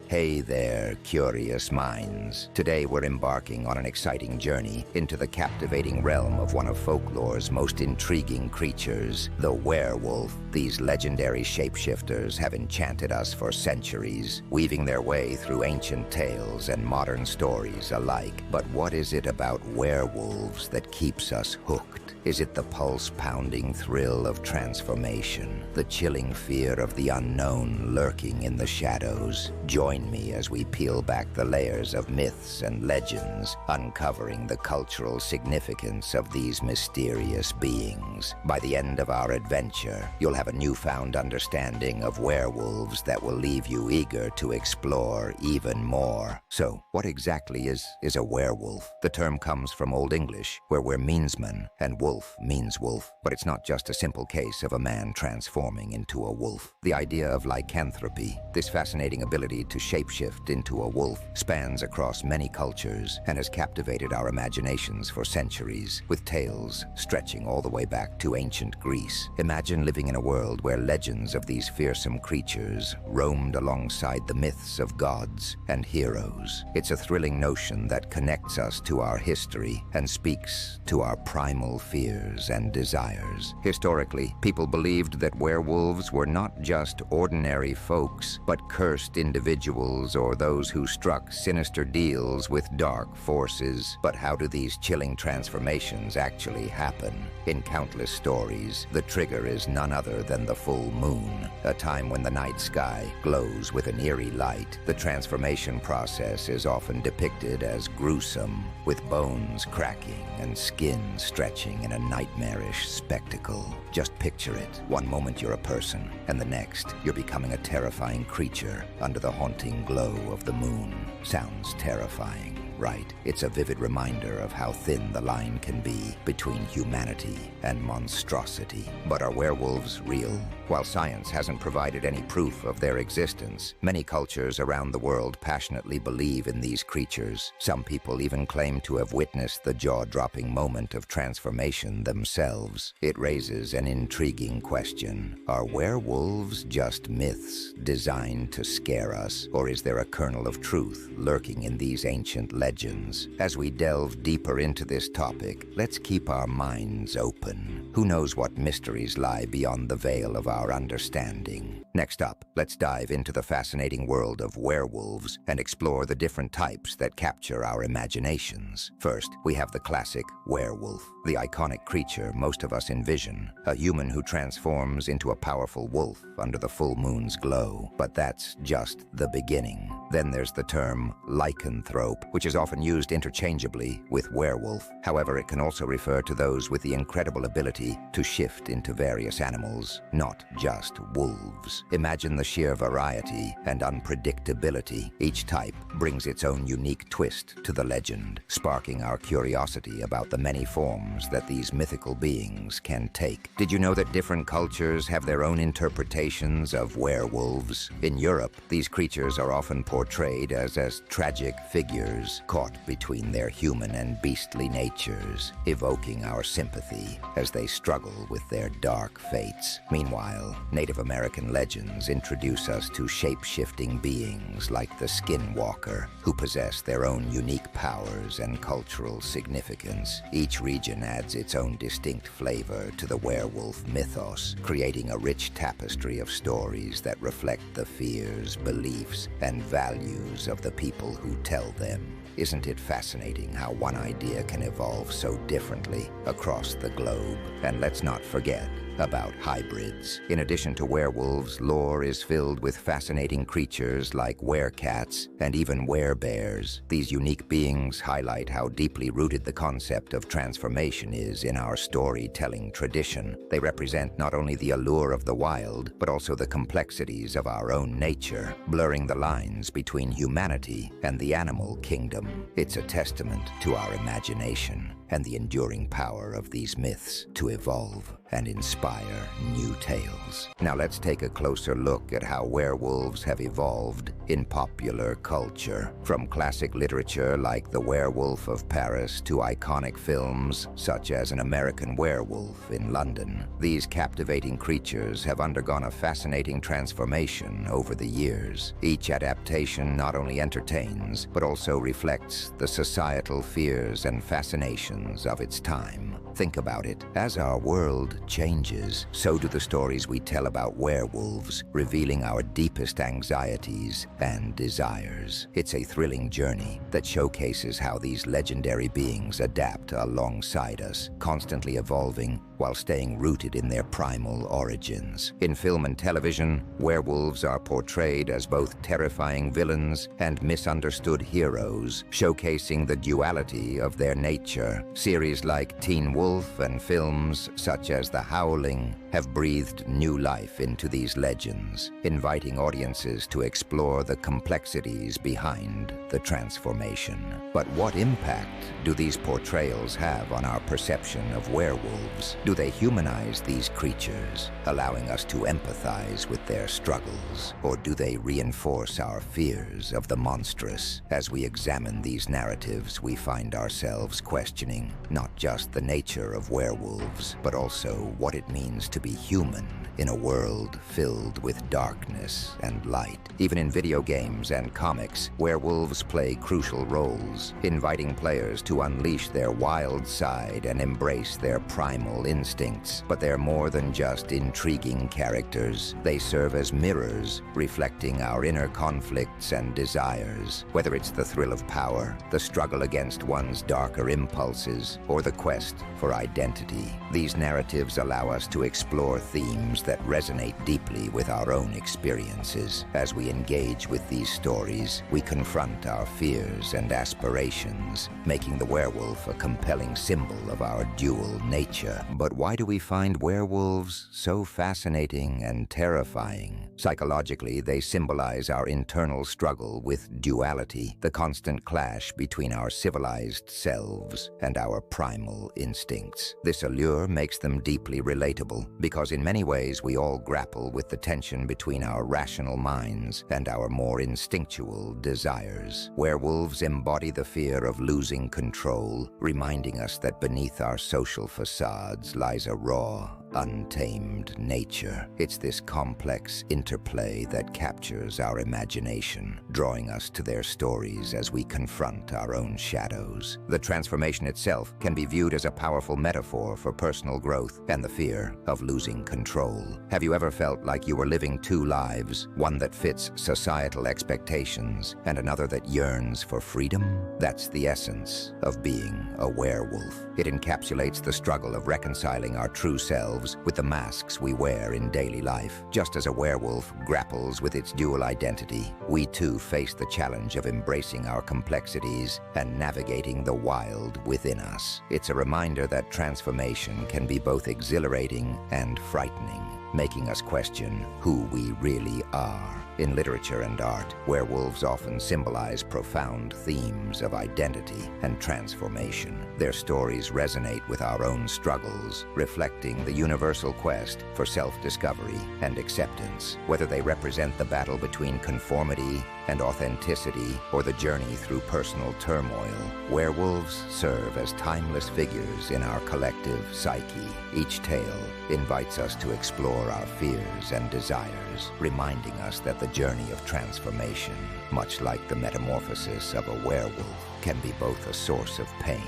Hey there, curious minds. Today we're embarking on an exciting journey into the captivating realm of one of folklore's most intriguing creatures, the werewolf. These legendary shapeshifters have enchanted us for centuries, weaving their way through ancient tales and modern stories alike. But what is it about werewolves that keeps us hooked? Is it the pulse-pounding thrill of transformation, the chilling fear of the unknown lurking in the shadows? Join me as we peel back the layers of myths and legends, uncovering the cultural significance of these mysterious beings. By the end of our adventure, you'll have a newfound understanding of werewolves that will leave you eager to explore even more. So, what exactly is a werewolf? The term comes from Old English, where wer means man and wolf means wolf, but it's not just a simple case of a man transforming into a wolf. The idea of lycanthropy, this fascinating ability to shapeshift into a wolf, spans across many cultures and has captivated our imaginations for centuries, with tales stretching all the way back to ancient Greece. Imagine living in a world where legends of these fearsome creatures roamed alongside the myths of gods and heroes. It's a thrilling notion that connects us to our history and speaks to our primal fears and desires. Historically, people believed that werewolves were not just ordinary folks, but cursed individuals or those who struck sinister deals with dark forces. But how do these chilling transformations actually happen? In countless stories, the trigger is none other than the full moon, a time when the night sky glows with an eerie light. The transformation process is often depicted as gruesome, with bones cracking and skin stretching in a nightmarish spectacle. Just picture it. One moment you're a person, and the next you're becoming a terrifying creature under the haunting glow of the moon. Sounds terrifying, right? It's a vivid reminder of how thin the line can be between humanity and monstrosity. But are werewolves real? While science hasn't provided any proof of their existence, many cultures around the world passionately believe in these creatures. Some people even claim to have witnessed the jaw-dropping moment of transformation themselves. It raises an intriguing question. Are werewolves just myths designed to scare us, or is there a kernel of truth lurking in these ancient legends? As we delve deeper into this topic, let's keep our minds open. Who knows what mysteries lie beyond the veil of our understanding? Next up, let's dive into the fascinating world of werewolves and explore the different types that capture our imaginations. First, we have the classic werewolf, the iconic creature most of us envision, a human who transforms into a powerful wolf under the full moon's glow. But that's just the beginning. Then there's the term lycanthrope, which is often used interchangeably with werewolf. However, it can also refer to those with the incredible ability to shift into various animals, not just wolves. Imagine the sheer variety and unpredictability. Each type brings its own unique twist to the legend, sparking our curiosity about the many forms that these mythical beings can take. Did you know that different cultures have their own interpretations of werewolves? In Europe, these creatures are often portrayed as tragic figures caught between their human and beastly natures, evoking our sympathy as they struggle with their dark fates. Meanwhile, Native American legends introduce us to shape-shifting beings like the skinwalker, who possess their own unique powers and cultural significance. Each region adds its own distinct flavor to the werewolf mythos, creating a rich tapestry of stories that reflect the fears, beliefs, and values of the people who tell them. Isn't it fascinating how one idea can evolve so differently across the globe? And let's not forget about hybrids. In addition to werewolves, lore is filled with fascinating creatures like werecats and even werebears. These unique beings highlight how deeply rooted the concept of transformation is in our storytelling tradition. They represent not only the allure of the wild, but also the complexities of our own nature, blurring the lines between humanity and the animal kingdom. It's a testament to our imagination. and the enduring power of these myths to evolve and inspire new tales. Now let's take a closer look at how werewolves have evolved in popular culture. From classic literature like The Werewolf of Paris to iconic films such as An American Werewolf in London, these captivating creatures have undergone a fascinating transformation over the years. Each adaptation not only entertains, but also reflects the societal fears and fascinations of its time. Think about it. As our world changes, so do the stories we tell about werewolves, revealing our deepest anxieties and desires. It's a thrilling journey that showcases how these legendary beings adapt alongside us, constantly evolving while staying rooted in their primal origins. In film and television, werewolves are portrayed as both terrifying villains and misunderstood heroes, showcasing the duality of their nature. Series like Teen Wolf and films such as The Howling have breathed new life into these legends, inviting audiences to explore the complexities behind the transformation. But what impact do these portrayals have on our perception of werewolves? Do they humanize these creatures, allowing us to empathize with their struggles? Or do they reinforce our fears of the monstrous? As we examine these narratives, we find ourselves questioning not just the nature of werewolves, but also what it means to be human in a world filled with darkness and light. Even in video games and comics, werewolves play crucial roles, inviting players to unleash their wild side and embrace their primal instincts. But they're more than just intriguing characters. They serve as mirrors, reflecting our inner conflicts and desires. Whether it's the thrill of power, the struggle against one's darker impulses, or the quest for identity, these narratives allow us to explore themes that resonate deeply with our own experiences. As we engage with these stories, we confront our fears and aspirations, making the werewolf a compelling symbol of our dual nature. But why do we find werewolves so fascinating and terrifying? Psychologically, they symbolize our internal struggle with duality, the constant clash between our civilized selves and our primal instincts. This allure makes them deeply relatable, because in many ways we all grapple with the tension between our rational minds and our more instinctual desires. Werewolves embody the fear of losing control, reminding us that beneath our social facades lies a raw, untamed nature. It's this complex interplay that captures our imagination, drawing us to their stories as we confront our own shadows. The transformation itself can be viewed as a powerful metaphor for personal growth and the fear of losing control. Have you ever felt like you were living two lives, one that fits societal expectations and another that yearns for freedom? That's the essence of being a werewolf. It encapsulates the struggle of reconciling our true selves with the masks we wear in daily life. Just as a werewolf grapples with its dual identity, we too face the challenge of embracing our complexities and navigating the wild within us. It's a reminder that transformation can be both exhilarating and frightening, making us question who we really are. In literature and art, werewolves often symbolize profound themes of identity and transformation. Their stories resonate with our own struggles, reflecting the universal quest for self-discovery and acceptance. Whether they represent the battle between conformity and authenticity, or the journey through personal turmoil, werewolves serve as timeless figures in our collective psyche. Each tale invites us to explore our fears and desires, reminding us that the journey of transformation, much like the metamorphosis of a werewolf, can be both a source of pain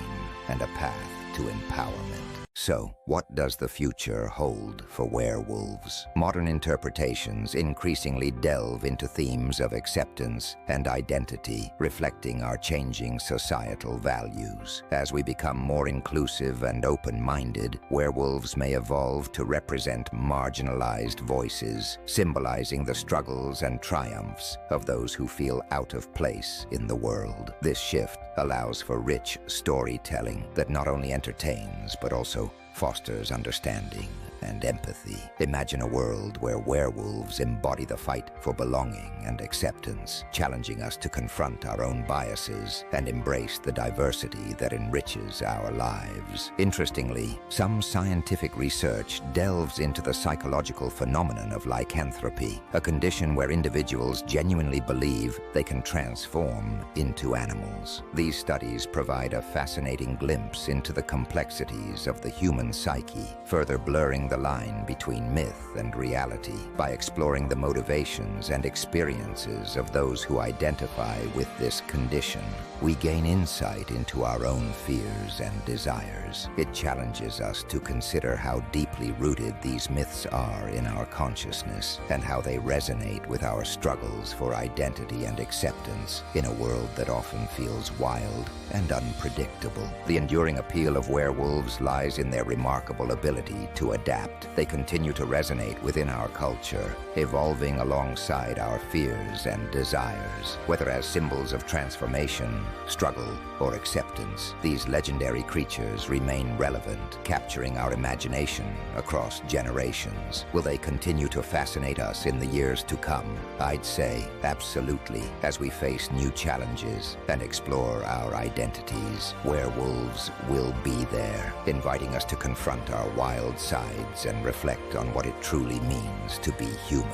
and a path to empowerment. So, what does the future hold for werewolves? Modern interpretations increasingly delve into themes of acceptance and identity, reflecting our changing societal values. As we become more inclusive and open-minded, werewolves may evolve to represent marginalized voices, symbolizing the struggles and triumphs of those who feel out of place in the world. This shift allows for rich storytelling that not only entertains, but also fosters understanding and empathy. Imagine a world where werewolves embody the fight for belonging and acceptance, challenging us to confront our own biases and embrace the diversity that enriches our lives. Interestingly, some scientific research delves into the psychological phenomenon of lycanthropy, a condition where individuals genuinely believe they can transform into animals. These studies provide a fascinating glimpse into the complexities of the human psyche, further blurring the line between myth and reality. By exploring the motivations and experiences of those who identify with this condition, we gain insight into our own fears and desires. It challenges us to consider how deeply rooted these myths are in our consciousness and how they resonate with our struggles for identity and acceptance in a world that often feels wild and unpredictable. The enduring appeal of werewolves lies in their remarkable ability to adapt. They continue to resonate within our culture, evolving alongside our fears and desires. Whether as symbols of transformation, struggle, or acceptance, these legendary creatures remain relevant, capturing our imagination across generations. Will they continue to fascinate us in the years to come? I'd say absolutely. As we face new challenges and explore our identities, werewolves will be there, inviting us to confront our wild sides and reflect on what it truly means to be human.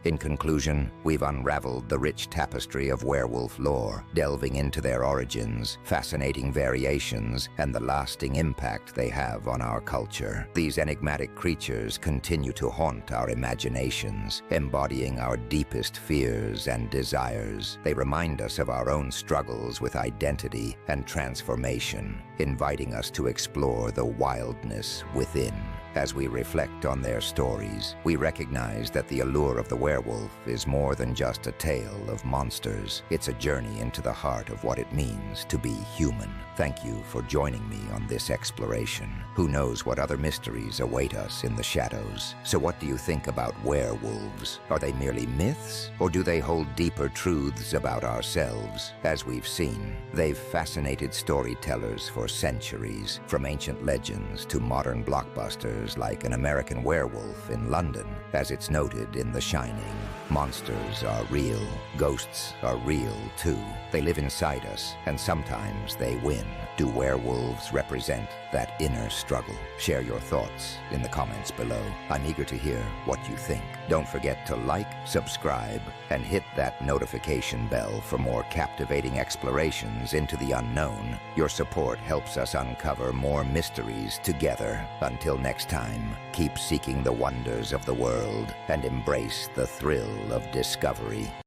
In conclusion, we've unraveled the rich tapestry of werewolf lore, delving into their origins, fascinating variations, and the lasting impact they have on our culture. These enigmatic creatures continue to haunt our imaginations, embodying our deepest fears and desires. They remind us of our own struggles with identity and transformation, inviting us to explore the wildness within. As we reflect on their stories, we recognize that the allure of the werewolf is more than just a tale of monsters. It's a journey into the heart of what it means to be human. Thank you for joining me on this exploration. Who knows what other mysteries await us in the shadows? So what do you think about werewolves? Are they merely myths, or do they hold deeper truths about ourselves? As we've seen, they've fascinated storytellers for centuries, from ancient legends to modern blockbusters like An American Werewolf in London. As it's noted in The Shining, monsters are real, ghosts are real too. They live inside us, and sometimes they win. Do werewolves represent that inner struggle? Share your thoughts in the comments below. I'm eager to hear what you think. Don't forget to like, subscribe, and hit that notification bell for more captivating explorations into the unknown. Your support helps us uncover more mysteries together. Until next time, keep seeking the wonders of the world and embrace the thrill of discovery.